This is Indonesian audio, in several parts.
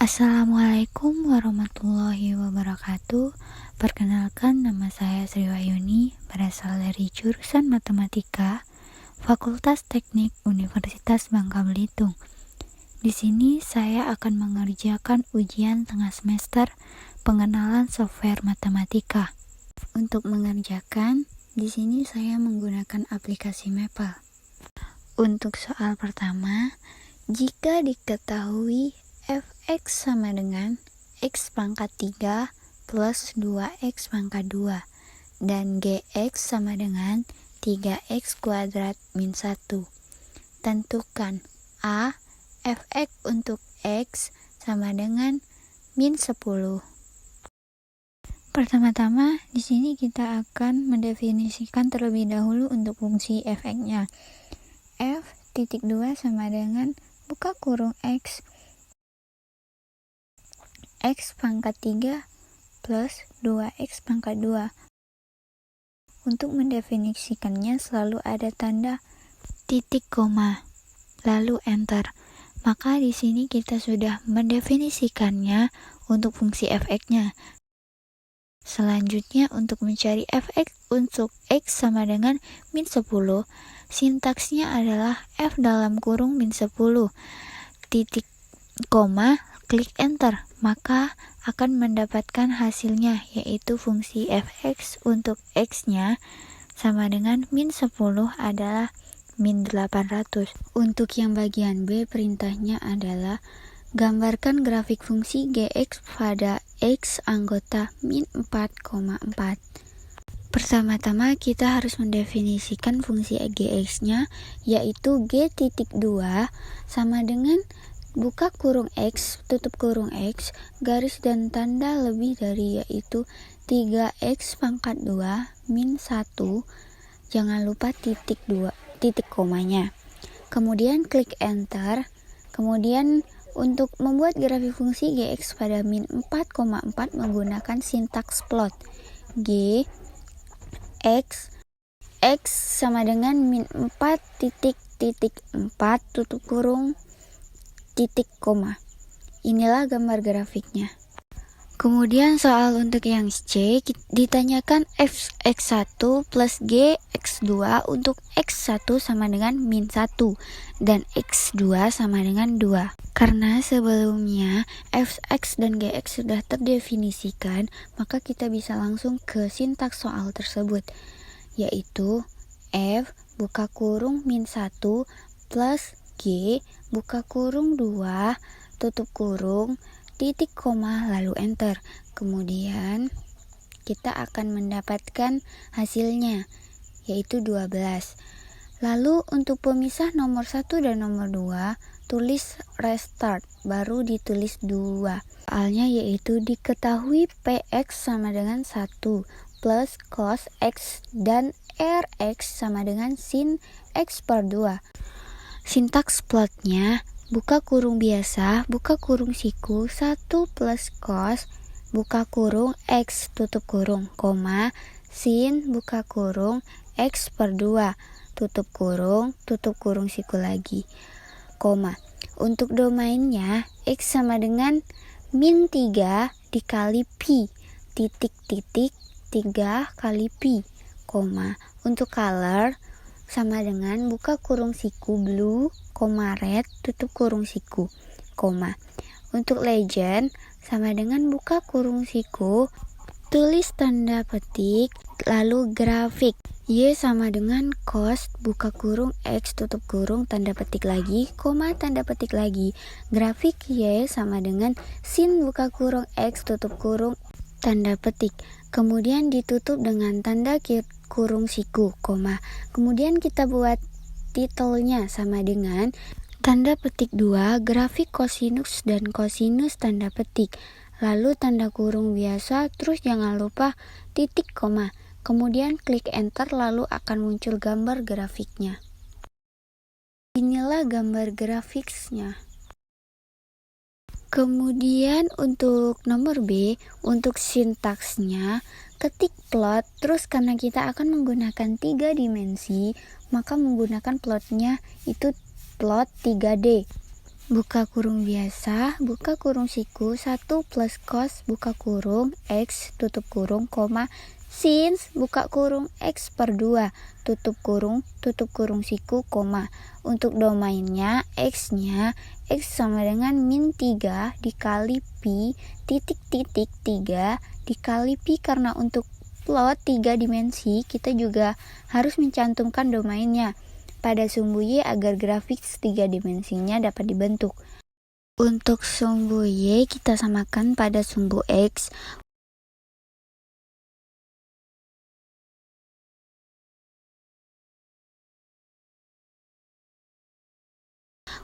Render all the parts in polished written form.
Assalamualaikum warahmatullahi wabarakatuh. Perkenalkan, nama saya Sri Wahyuni, berasal dari jurusan Matematika, Fakultas Teknik Universitas Bangka Belitung. Di sini saya akan mengerjakan ujian tengah semester pengenalan software matematika. Untuk mengerjakan, di sini saya menggunakan aplikasi Maple. Untuk soal pertama, jika diketahui fx sama dengan x pangkat 3 plus 2x pangkat 2 dan gx sama dengan 3x kuadrat min 1. Tentukan a. fx untuk x sama dengan min 10. Pertama-tama, di sini kita akan mendefinisikan terlebih dahulu untuk fungsi fx-nya. f(2) sama dengan buka kurung x pangkat 3 plus 2x pangkat 2. Untuk mendefinisikannya selalu ada tanda titik koma, lalu enter. Maka di sini kita sudah mendefinisikannya untuk fungsi fx-nya. Selanjutnya untuk mencari fx untuk x sama dengan min 10, sintaksnya adalah f dalam kurung min 10, titik koma, klik enter, maka akan mendapatkan hasilnya, yaitu fungsi fx untuk x-nya sama dengan min 10 adalah min 800. Untuk yang bagian B, perintahnya adalah gambarkan grafik fungsi gx pada x anggota min 4,4. Pertama-tama kita harus mendefinisikan fungsi gx-nya, yaitu g.2 sama dengan buka kurung x, tutup kurung x, garis dan tanda lebih dari, yaitu 3x pangkat 2 min 1, jangan lupa titik komanya. Kemudian klik enter. Kemudian untuk membuat grafik fungsi gx pada min 4,4 menggunakan sintaks plot. G x sama dengan min 4 titik 4 tutup kurung titik koma. Inilah gambar grafiknya. Kemudian soal untuk yang C, ditanyakan fx1 plus gx2 untuk x1 sama dengan min 1 dan x2 sama dengan 2. Karena sebelumnya fx dan gx sudah terdefinisikan, maka kita bisa langsung ke sintaks soal tersebut, yaitu f buka kurung min 1 plus G buka kurung 2 tutup kurung titik koma lalu enter. Kemudian kita akan mendapatkan hasilnya, yaitu 12. Lalu untuk pemisah nomor 1 dan nomor 2 tulis restart, baru ditulis 2. Soalnya yaitu diketahui px sama dengan 1 plus cos x dan rx sama dengan sin x per 2. Sintaks plotnya, buka kurung biasa, buka kurung siku, 1 plus cos, buka kurung x, tutup kurung, koma, sin, buka kurung, x per 2, tutup kurung siku lagi, koma. Untuk domainnya, x sama dengan min 3 dikali pi, titik 3 kali pi, koma. Untuk color, sama dengan buka kurung siku blue, red, tutup kurung siku, koma. Untuk legend sama dengan buka kurung siku, tulis tanda petik, lalu grafik. Y sama dengan cos, buka kurung x, tutup kurung, tanda petik lagi, koma, tanda petik lagi. Grafik Y sama dengan sin, buka kurung x, tutup kurung, tanda petik. Kemudian ditutup dengan tanda kurung siku, koma. Kemudian kita buat titelnya sama dengan tanda petik 2, grafik kosinus dan kosinus tanda petik. Lalu tanda kurung biasa, terus jangan lupa titik koma. Kemudian klik enter, lalu akan muncul gambar grafiknya. Inilah gambar grafiknya. Kemudian untuk nomor B, untuk sintaksnya, ketik plot, terus karena kita akan menggunakan 3 dimensi, maka menggunakan plotnya itu plot 3D. buka kurung biasa, buka kurung siku, 1 plus cos, buka kurung, X, tutup kurung, koma, since, buka kurung, X per 2, tutup kurung siku, koma. Untuk domainnya, X-nya, X sama dengan min 3 dikali pi, titik-titik 3 dikali pi, karena untuk plot 3 dimensi, kita juga harus mencantumkan domainnya pada sumbu Y agar grafik 3 dimensinya dapat dibentuk. Untuk sumbu Y kita samakan pada sumbu X.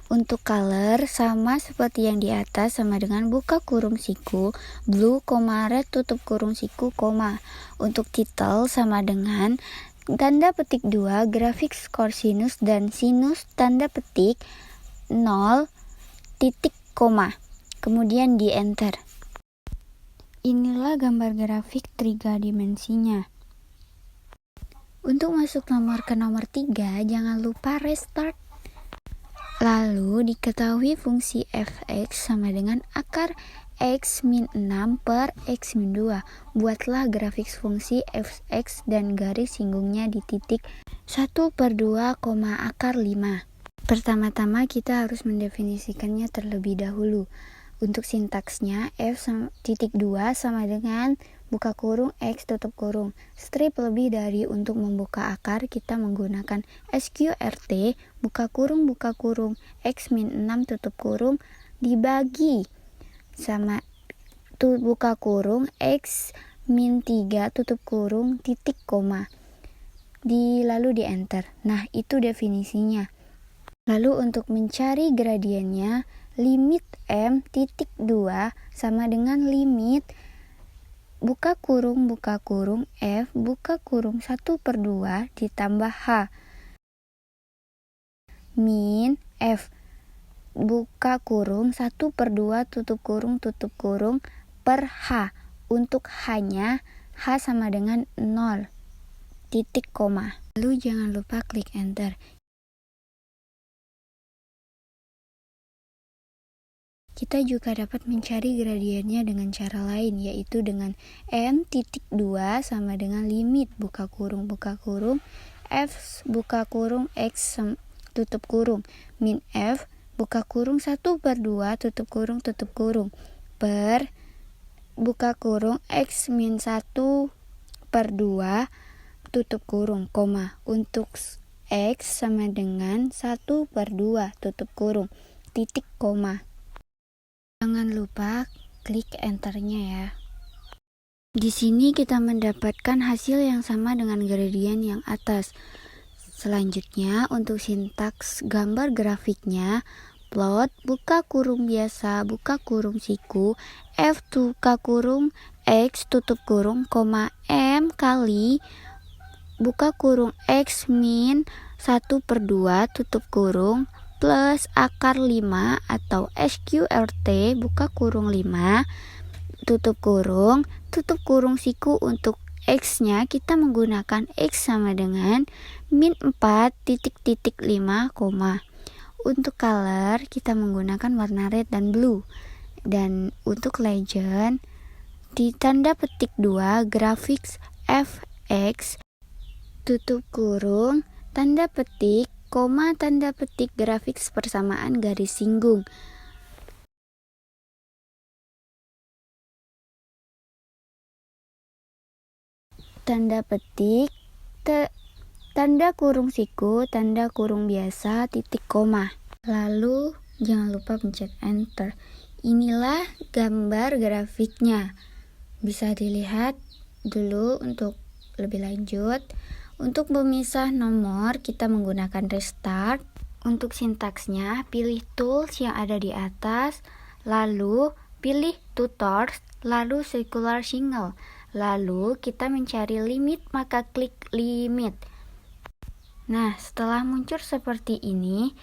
Untuk color sama seperti yang di atas, sama dengan buka kurung siku, blue, red, tutup kurung siku, koma. Untuk title sama dengan tanda petik 2 grafik skor sinus dan sinus tanda petik 0 titik koma. Kemudian di enter. Inilah gambar grafik 3 dimensinya. Untuk masuk nomor ke nomor 3, jangan lupa restart. Lalu diketahui fungsi fx sama dengan akar x min 6 per x min 2. Buatlah grafik fungsi fx dan garis singgungnya di titik 1/2, akar 5. Pertama-tama kita harus mendefinisikannya terlebih dahulu. Untuk sintaksnya, f(2) sama dengan buka kurung X tutup kurung. Strip lebih dari untuk membuka akar, kita menggunakan SQRT, buka kurung X min 6 tutup kurung dibagi sama buka kurung X min 3 tutup kurung titik koma. Lalu di enter. Nah, itu definisinya. Lalu untuk mencari gradiennya, limit M(2) sama dengan limit buka kurung F buka kurung 1/2 ditambah H min F buka kurung 1/2 tutup kurung per H. Untuk H-nya, H sama dengan 0 titik koma. Lalu jangan lupa klik enter. Kita juga dapat mencari gradiennya dengan cara lain, yaitu dengan M(2) sama dengan limit buka kurung F buka kurung X tutup kurung min F buka kurung 1/2 tutup kurung per buka kurung X min 1/2 tutup kurung, koma. Untuk X sama dengan 1/2 tutup kurung titik koma. Jangan lupa klik enternya ya. Di sini kita mendapatkan hasil yang sama dengan gradien yang atas. Selanjutnya untuk sintaks gambar grafiknya, plot buka kurung biasa buka kurung siku F buka kurung X tutup kurung, koma, M kali buka kurung X min 1/2 tutup kurung plus akar 5 atau SQRT buka kurung 5 tutup kurung siku. Untuk X-nya kita menggunakan X sama dengan min 4 titik 5, koma. Untuk color kita menggunakan warna red dan blue. Dan untuk legend di tanda petik 2 grafik fx tutup kurung tanda petik koma tanda petik grafik persamaan garis singgung. Tanda petik tanda kurung siku tanda kurung biasa titik koma. Lalu jangan lupa pencet enter. Inilah gambar grafiknya. Bisa dilihat dulu untuk lebih lanjut. Untuk memisah nomor, kita menggunakan restart. Untuk sintaksnya, pilih tools yang ada di atas, lalu pilih tutors, lalu circular single. Lalu kita mencari limit, maka klik limit. Nah, setelah muncul seperti ini,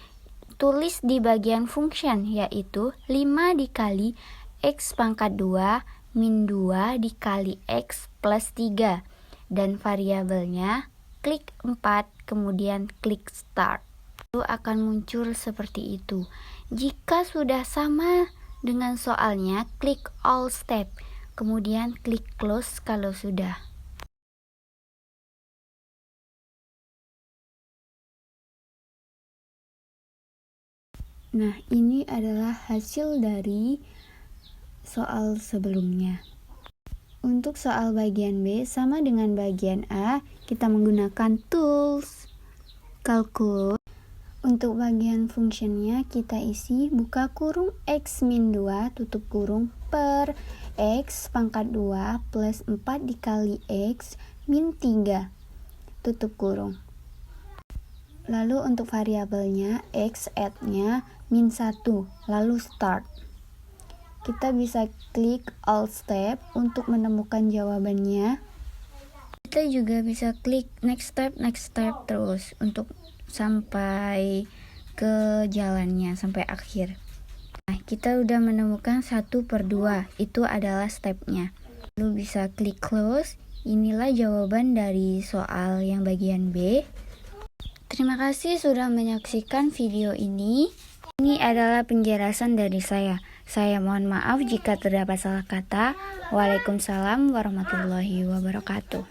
tulis di bagian function, yaitu 5 dikali X pangkat 2 min 2 dikali X plus 3. Dan variabelnya klik 4, kemudian klik start. Lalu akan muncul seperti itu. Jika sudah sama dengan soalnya, klik all step, kemudian klik close kalau sudah. Nah, ini adalah hasil dari soal sebelumnya. Untuk soal bagian B sama dengan bagian A, kita menggunakan tools kalkulus. Untuk bagian fungsinya kita isi buka kurung X min 2 tutup kurung per X pangkat 2 plus 4 dikali X min 3 tutup kurung. Lalu untuk variabelnya X add-nya min 1, lalu start. Kita bisa klik all step untuk menemukan jawabannya. Kita juga bisa klik next step terus untuk sampai ke jalannya, sampai akhir. Nah, kita udah menemukan 1/2, itu adalah stepnya. Lalu bisa klik close. Inilah jawaban dari soal yang bagian B. Terima kasih sudah menyaksikan video ini. Ini adalah penjelasan dari saya. Saya mohon maaf jika terdapat salah kata. Waalaikumsalam warahmatullahi wabarakatuh.